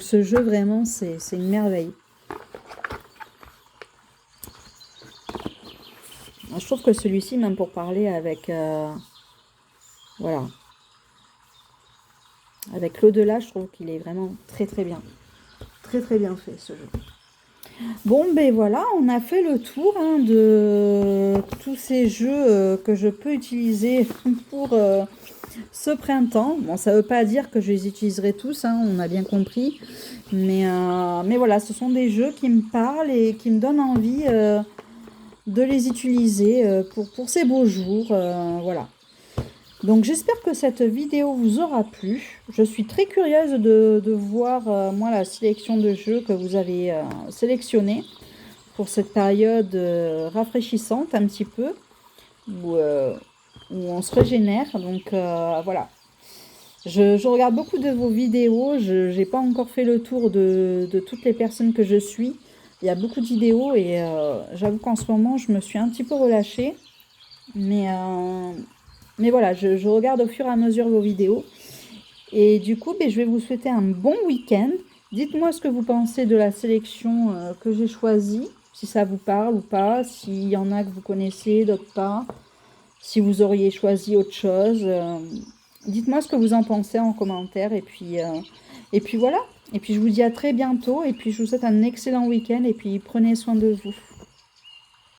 ce jeu, vraiment, c'est une merveille. Je trouve que celui-ci, même pour parler avec... voilà. Avec l'au-delà, je trouve qu'il est vraiment très très bien. Très très bien fait, ce jeu. Bon, ben voilà, on a fait le tour hein, de tous ces jeux que je peux utiliser pour ce printemps. Bon, ça ne veut pas dire que je les utiliserai tous, hein, on a bien compris. Mais voilà, ce sont des jeux qui me parlent et qui me donnent envie de les utiliser pour ces beaux jours. Voilà. Donc j'espère que cette vidéo vous aura plu. Je suis très curieuse de voir moi la sélection de jeux que vous avez sélectionné pour cette période rafraîchissante un petit peu, où on se régénère. Donc voilà. Je regarde beaucoup de vos vidéos. Je n'ai pas encore fait le tour de toutes les personnes que je suis. Il y a beaucoup de vidéos et j'avoue qu'en ce moment je me suis un petit peu relâchée. Mais voilà, je regarde au fur et à mesure vos vidéos. Et du coup, je vais vous souhaiter un bon week-end. Dites-moi ce que vous pensez de la sélection que j'ai choisie. Si ça vous parle ou pas. S'il y en a que vous connaissez, d'autres pas. Si vous auriez choisi autre chose. Dites-moi ce que vous en pensez en commentaire. Et puis voilà. Et puis je vous dis à très bientôt. Et puis je vous souhaite un excellent week-end. Et puis prenez soin de vous.